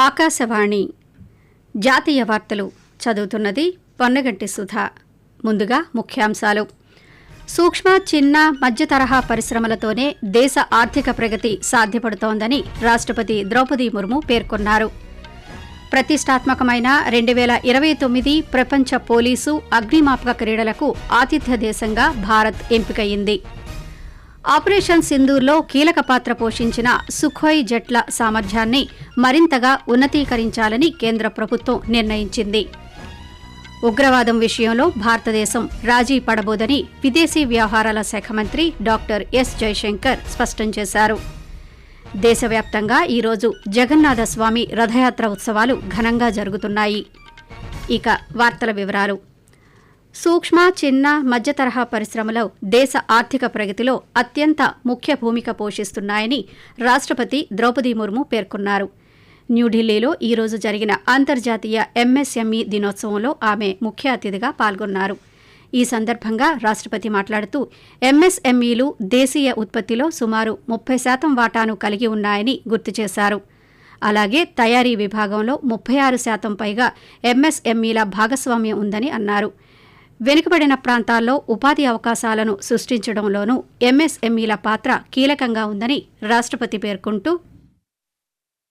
ఆకాశవాణి జాతీయ వార్తలు చదువుతున్నది పొన్నగంటి సుధా. ముందుగా ముఖ్యాంశాలు. సూక్ష్మ, చిన్న, మధ్య తరహా పరిశ్రమలతోనే దేశ ఆర్థిక ప్రగతి సాధ్యపడుతోందని రాష్ట్రపతి ద్రౌపది ముర్ము పేర్కొన్నారు. ప్రతిష్టాత్మకమైన 2029 ప్రపంచ పోలీసు అగ్నిమాపక క్రీడలకు ఆతిథ్య దేశంగా భారత్ ఎంపికయింది. ఆపరేషన్ సింధూర్లో కీలక పాత్ర పోషించిన సుఖోయ్ జెట్ల సామర్థ్యాన్ని మరింతగా ఉన్నతీకరించాలని కేంద్ర ప్రభుత్వం నిర్ణయించింది. ఉగ్రవాదం విషయంలో భారతదేశం రాజీ పడబోదని విదేశీ వ్యవహారాల శాఖ మంత్రి డాక్టర్ ఎస్ జయశంకర్ స్పష్టం చేశారు. దేశవ్యాప్తంగా ఈరోజు జగన్నాథస్వామి రథయాత్ర ఉత్సవాలు ఘనంగా జరుగుతున్నాయి. ఇక వార్తల వివరాలు. సూక్ష్మ, చిన్న, మధ్య తరహా పరిశ్రమలు దేశ ఆర్థిక ప్రగతిలో అత్యంత ముఖ్య భూమిక పోషిస్తున్నాయని రాష్ట్రపతి ద్రౌపది ముర్ము పేర్కొన్నారు. న్యూఢిల్లీలో ఈరోజు జరిగిన అంతర్జాతీయ ఎంఎస్ఎంఈ దినోత్సవంలో ఆమె ముఖ్య అతిథిగా పాల్గొన్నారు. ఈ సందర్భంగా రాష్ట్రపతి మాట్లాడుతూ ఎంఎస్ఎంఈలు దేశీయ ఉత్పత్తిలో సుమారు 30% వాటాను కలిగి ఉన్నాయని గుర్తు చేశారు. అలాగే తయారీ విభాగంలో 36% పైగా ఎంఎస్ఎంఈల భాగస్వామ్యం ఉందని అన్నారు. వెనుకబడిన ప్రాంతాల్లో ఉపాధి అవకాశాలను సృష్టించడంలోనూ ఎంఎస్ఎంఈల పాత్ర కీలకంగా ఉందని రాష్ట్రపతి పేర్కొంటూ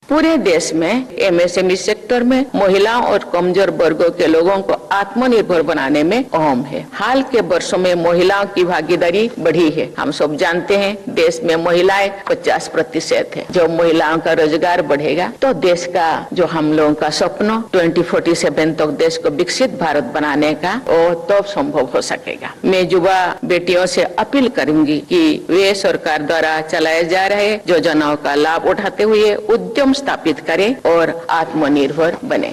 पूरे देश में एमएसएमई सेक्टर में महिलाओं और कमजोर वर्गों के लोगों को आत्मनिर्भर बनाने में अहम है। हाल के वर्षों में महिलाओं की भागीदारी बढ़ी है। हम सब जानते हैं देश में महिलाएं 50% है। जब महिलाओं का रोजगार बढ़ेगा तो देश का जो हम लोगों का सपना 2047 तक देश को विकसित भारत बनाने का वो तब संभव हो सकेगा। मैं युवा बेटियों से अपील करूंगी कि वे सरकार द्वारा चलाए जा रहे योजनाओं का लाभ उठाते हुए उद्यम स्थापित करें और आत्मनिर्भर बने।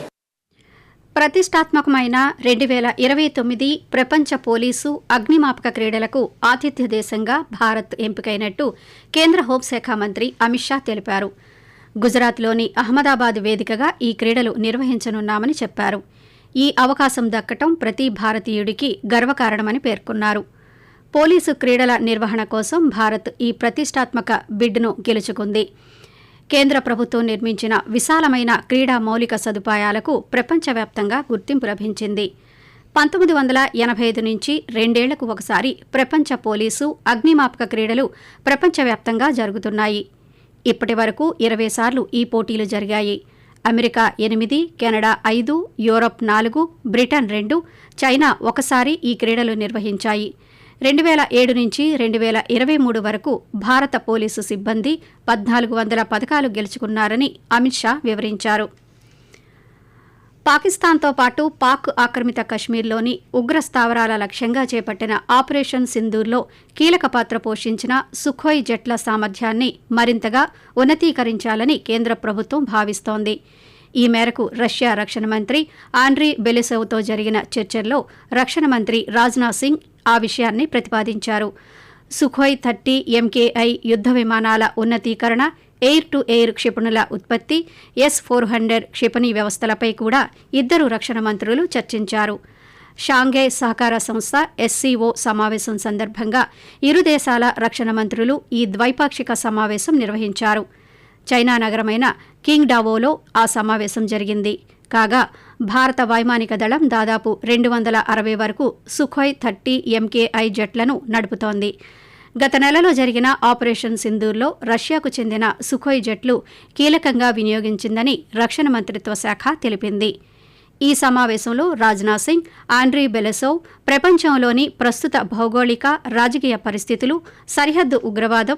ప్రతిష్టాత్మకమైన 2029 ప్రపంచ పోలీసు అగ్నిమాపక క్రీడలకు ఆతిథ్య దేశంగా భారత్ ఎంపికైనట్టు కేంద్ర హోంశాఖ మంత్రి అమిత్ షా తెలిపారు. గుజరాత్లోని అహ్మదాబాద్ వేదికగా ఈ క్రీడలు నిర్వహించనున్నామని చెప్పారు. ఈ అవకాశం దక్కటం ప్రతి భారతీయుడికి గర్వకారణమని పేర్కొన్నారు. పోలీసు క్రీడల నిర్వహణ కోసం భారత్ ఈ ప్రతిష్టాత్మక బిడ్ను గెలుచుకుంది. కేంద్ర ప్రభుత్వం నిర్మించిన విశాలమైన క్రీడా మౌలిక సదుపాయాలకు ప్రపంచవ్యాప్తంగా గుర్తింపు లభించింది. 1985 నుంచి 2 ఏళ్లకు ఒకసారి ప్రపంచ పోలీసు అగ్నిమాపక క్రీడలు ప్రపంచవ్యాప్తంగా జరుగుతున్నాయి. ఇప్పటి వరకు 20 సార్లు ఈ పోటీలు జరిగాయి. America 8, Canada 5, Europe 4, Britain 2, China ఒకసారి ఈ క్రీడలు నిర్వహించాయి. 2007 నుంచి 2023 వరకు భారత పోలీసు సిబ్బంది 1400 పథకాలు గెలుచుకున్నారని అమిత్ షా వివరించారు. పాకిస్తాన్తో పాటు పాక్ ఆక్రమిత కశ్మీర్లోని ఉగ్ర స్థావరాల లక్ష్యంగా చేపట్టిన ఆపరేషన్ సింధూర్లో కీలక పాత్ర పోషించిన సుఖోయ్ జెట్ల సామర్థ్యాన్ని మరింతగా ఉన్నతీకరించాలని కేంద్ర ప్రభుత్వం భావిస్తోంది. ఈ మేరకు రష్యా రక్షణ మంత్రి ఆండ్రీ బెలిసెవ్తో జరిగిన చర్చల్లో రక్షణ మంత్రి రాజ్నాథ్ సింగ్ ఆ విషయాన్ని ప్రతిపాదించారు. సుఖోయ్ 30 MKI యుద్ధ విమానాల ఉన్నతీకరణ, ఎయిర్ టు ఎయిర్ క్షిపణుల ఉత్పత్తి, S-400 క్షిపణి వ్యవస్థలపై కూడా ఇద్దరు రక్షణ మంత్రులు చర్చించారు. షాంఘై సహకార సంస్థ SCO సమావేశం సందర్భంగా ఇరు దేశాల రక్షణ మంత్రులు ఈ ద్వైపాక్షిక సమావేశం నిర్వహించారు. చైనా నగరమైన కింగ్ డావోలో ఆ సమావేశం జరిగింది. కాగా భారత వైమానిక దళం దాదాపు 260 వరకు సుఖోయ్ 30 MKI జెట్లను నడుపుతోంది. గత నెలలో జరిగిన ఆపరేషన్ సింధూర్లో రష్యాకు చెందిన సుఖోయ్ జెట్లు కీలకంగా వినియోగించిందని రక్షణ మంత్రిత్వ శాఖ తెలిపింది. ఈ సమావేశంలో రాజ్నాథ్ సింగ్, ఆండ్రీ బెలెసోవ్ ప్రపంచంలోని ప్రస్తుత భౌగోళిక, రాజకీయ పరిస్థితులు, సరిహద్దు ఉగ్రవాదం,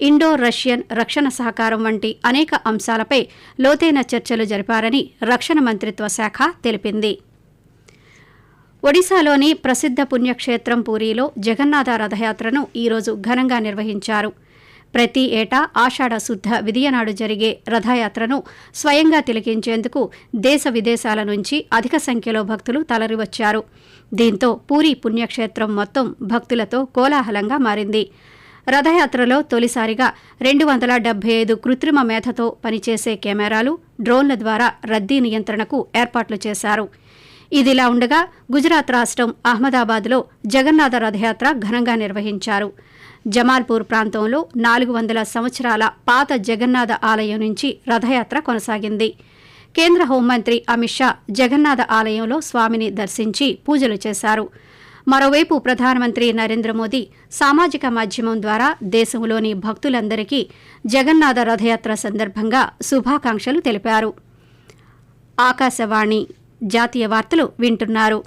ఇండో రష్యన్ రక్షణ సహకారం వంటి అనేక అంశాలపై లోతైన చర్చలు జరిపారని రక్షణ మంత్రిత్వ శాఖ తెలిపింది. ఒడిశాలోని ప్రసిద్ధ పుణ్యక్షేత్రం పూరీలో జగన్నాథ రథయాత్రను ఈరోజు ఘనంగా నిర్వహించారు. ప్రతి ఏటా ఆషాఢ శుద్ధ విదియనాడు జరిగే రథయాత్రను స్వయంగా తిలకించేందుకు దేశ విదేశాల నుంచి అధిక సంఖ్యలో భక్తులు తరలివచ్చారు. దీంతో పూరీ పుణ్యక్షేత్రం మొత్తం భక్తులతో కోలాహలంగా మారింది. రథయాత్రలో తొలిసారిగా 275 కృత్రిమ మేధతో పనిచేసే కెమెరాలు, డ్రోన్ల ద్వారా రద్దీ నియంత్రణకు ఏర్పాట్లు చేశారు. ఇదిలా ఉండగా గుజరాత్ రాష్ట్రం అహ్మదాబాద్లో జగన్నాథ రథయాత్ర ఘనంగా నిర్వహించారు. జమాల్పూర్ ప్రాంతంలో 400 సంవత్సరాల పాత జగన్నాథ ఆలయం నుంచి రథయాత్ర కొనసాగింది. కేంద్ర హోంమంత్రి అమిత్ షా జగన్నాథ ఆలయంలో స్వామిని దర్శించి పూజలు చేశారు. మరోవైపు ప్రధానమంత్రి నరేంద్ర మోదీ సామాజిక మాధ్యమం ద్వారా దేశంలోని భక్తులందరికీ జగన్నాథ రథయాత్ర సందర్భంగా శుభాకాంక్షలు తెలిపారు. ఆకాశవాణి జాతీయ వార్తలు వింటున్నారు.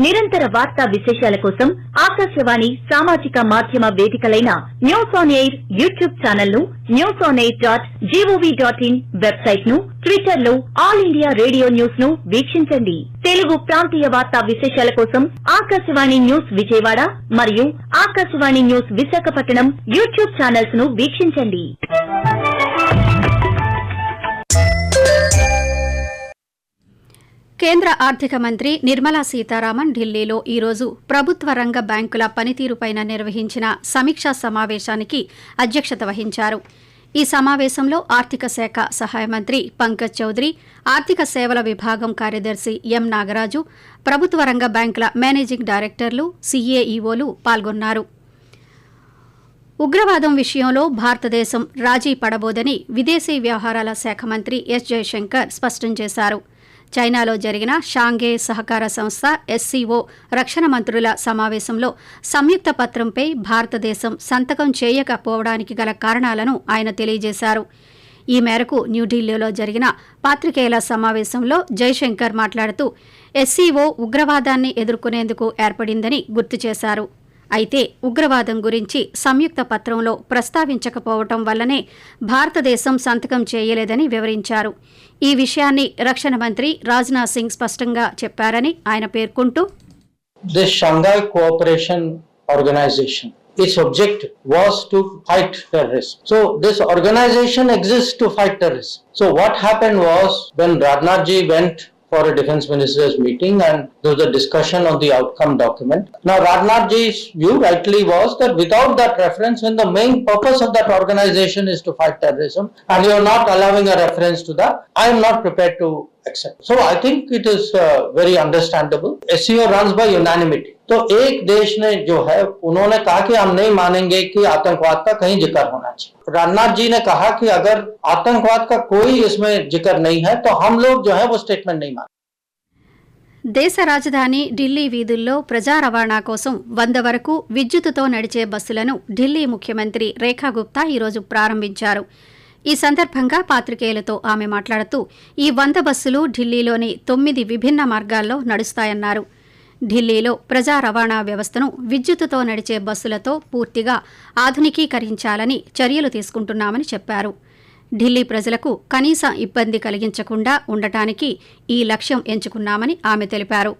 నిరంతర వార్తా విశేషాల కోసం ఆకాశవాణి సామాజిక మాధ్యమ వేదికలైన news on air YouTube channel ను, newsonair.gov.in వెబ్సైట్ ను, ట్విట్టర్ లో ఆల్ ఇండియా రేడియో న్యూస్ ను వీక్షించండి. తెలుగు ప్రాంతీయ వార్తా విశేషాల కోసం ఆకాశవాణి న్యూస్ విజయవాడ మరియు Akashvani news Visakhapatnam YouTube channels ను వీక్షించండి. కేంద్ర ఆర్థిక మంత్రి నిర్మలా సీతారామన్ ఢిల్లీలో ఈరోజు ప్రభుత్వ రంగ బ్యాంకుల పనితీరుపైన నిర్వహించిన సమీక్షా సమావేశానికి అధ్యక్షత వహించారు. ఈ సమావేశంలో ఆర్థిక శాఖ సహాయ మంత్రి పంకజ్ చౌదరి, ఆర్థిక సేవల విభాగం కార్యదర్శి ఎం నాగరాజు, ప్రభుత్వ రంగ బ్యాంకుల మేనేజింగ్ డైరెక్టర్లు, సీఏఈఓలు పాల్గొన్నారు. ఉగ్రవాదం విషయంలో భారతదేశం రాజీ పడబోదని విదేశీ వ్యవహారాల శాఖ మంత్రి ఎస్ జయశంకర్ స్పష్టం చేశారు. చైనాలో జరిగిన షాంఘై సహకార సంస్థ ఎస్సీఓ రక్షణ మంత్రుల సమావేశంలో సంయుక్త పత్రంపై భారతదేశం సంతకం చేయకపోవడానికి గల కారణాలను ఆయన తెలియజేశారు. ఈ మేరకు న్యూఢిల్లీలో జరిగిన పాత్రికేయుల సమావేశంలో జైశంకర్ మాట్లాడుతూ ఎస్సీఓ ఉగ్రవాదాన్ని ఎదుర్కొనేందుకు ఏర్పడిందని గుర్తు చేశారు. అయితే ఉగ్రవాదం గురించి సంయుక్త పత్రంలో ప్రస్తావించకపోవటం వల్లనే భారతదేశం సంతకం చేయలేదని వివరించారు. ఈ విషయాన్ని రక్షణ మంత్రి రాజ్నాథ్ సింగ్ స్పష్టంగా చెప్పారని ఆయన పేర్కొంటూ, This Shanghai Cooperation Organization, its objective was to fight terrorism. So this organization exists to fight terrorism. So what happened was when Rajnath ji went for a defense ministers meeting and there was a discussion on the outcome document. Now Rajnath ji's view rightly was that without that reference, when the main purpose of that organization is to fight terrorism and you are not allowing a reference to that, I am not prepared to accept. So I think it is very understandable. SCO runs by unanimity. तो एक देश ने जो है उन्होंने कहा कि हम नहीं मानेंगे कि आतंकवाद का कहीं जिक्र होना चाहिए. राजनाथ जी ने कहा कि अगर आतंकवाद का कोई इसमें जिक्र नहीं है तो हम लोग जो है वो स्टेटमेंट नहीं मानेंगे. దేశ రాజధాని ఢిల్లీ వీధుల్లో ప్రజా రవాణా కోసం 100 వరకు విద్యుత్తుతో నడిచే బస్సులను ఢిల్లీ ముఖ్యమంత్రి రేఖా గుప్తా ఈరోజు ప్రారంభించారు. ఈ సందర్భంగా పాత్రికేయులతో ఆమె మాట్లాడుతూ ఈ 100 బస్సులు ఢిల్లీలోని 9 విభిన్న మార్గాల్లో నడుస్తాయన్నారు. ఢిల్లీలో ప్రజా రవాణా వ్యవస్థను విద్యుత్తుతో నడిచే బస్సులతో పూర్తిగా ఆధునికీకరించాలని చర్యలు తీసుకుంటున్నామని చెప్పారు. ఢిల్లీ ప్రజలకు కనీస ఇబ్బంది కలిగించకుండా ఉండటానికి ఈ లక్ష్యం ఎంచుకున్నామని ఆమె తెలిపారు.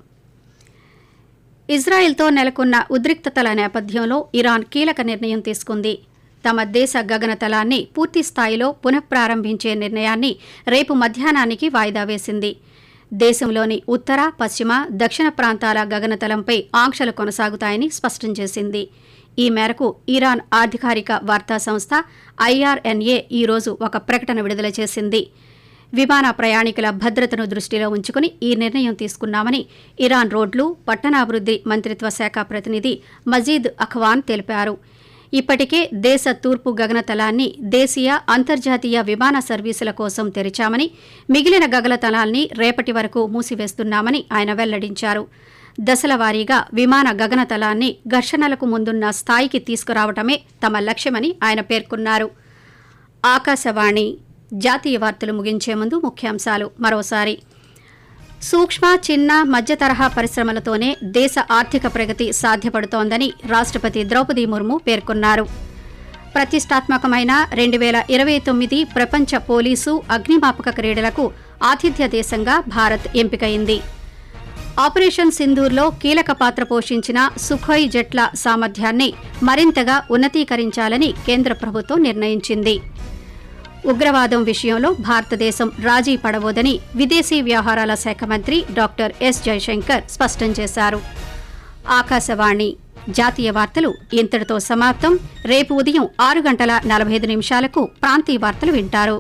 ఇజ్రాయెల్తో నెలకొన్న ఉద్రిక్తతల నేపథ్యంలో ఇరాన్ కీలక నిర్ణయం తీసుకుంది. తమ దేశ గగనతలాన్ని పూర్తిస్థాయిలో పునఃప్రారంభించే నిర్ణయాన్ని రేపు మధ్యాహ్నానికి వాయిదా వేసింది. దేశంలోని ఉత్తర, పశ్చిమ, దక్షిణ ప్రాంతాల గగనతలంపై ఆంక్షలు కొనసాగుతాయని స్పష్టం చేసింది. ఈ మేరకు ఇరాన్ అధికారిక వార్తా సంస్థ IRNA ఈరోజు ఒక ప్రకటన విడుదల చేసింది. విమాన ప్రయాణికుల భద్రతను దృష్టిలో ఉంచుకుని ఈ నిర్ణయం తీసుకున్నామని ఇరాన్ రోడ్లు, పట్టణాభివృద్ధి మంత్రిత్వ శాఖ ప్రతినిధి మజీద్ అఖ్వాన్ తెలిపారు. ఇప్పటికే దేశ తూర్పు గగనతలాన్ని దేశీయ, అంతర్జాతీయ విమాన సర్వీసుల కోసం తెరిచామని, మిగిలిన గగనతలాన్ని రేపటి వరకు మూసివేస్తున్నామని ఆయన వెల్లడించారు. దశల వారీగా విమాన గగనతలాన్ని ఘర్షణలకు ముందున్న స్థాయికి తీసుకురావటమే తమ లక్ష్యమని ఆయన పేర్కొన్నారు. ఆకాశవాణి జాతీయ వార్తలు ముగించే ముందు ముఖ్యాంశాలు మరోసారి. సూక్ష్మ, చిన్న, మధ్య తరహా పరిశ్రమలతోనే దేశ ఆర్థిక ప్రగతి సాధ్యపడుతోందని రాష్ట్రపతి ద్రౌపది ముర్ము పేర్కొన్నారు. ప్రతిష్టాత్మకమైన 2029 ప్రపంచ పోలీసు, అగ్నిమాపక క్రీడలకు ఆతిథ్య దేశంగా భారత్ ఎంపికైంది. ఆపరేషన్ సింధూర్లో కీలక పాత్ర పోషించిన సుఖోయ్ జెట్ల సామర్థ్యాన్ని మరింతగా ఉన్నతీకరించాలని కేంద్ర ప్రభుత్వం నిర్ణయించింది. ఉగ్రవాదం విషయంలో భారతదేశం రాజీ పడబోదని విదేశీ వ్యవహారాల శాఖ మంత్రి డాక్టర్ ఎస్ జయశంకర్ స్పష్టం చేశారు. ఆకాశవాణి జాతీయ వార్తలు ఇంతటితో సమాప్తం. రేపు ఉదయం 6:45 ప్రాంతీయ వార్తలు వింటారు.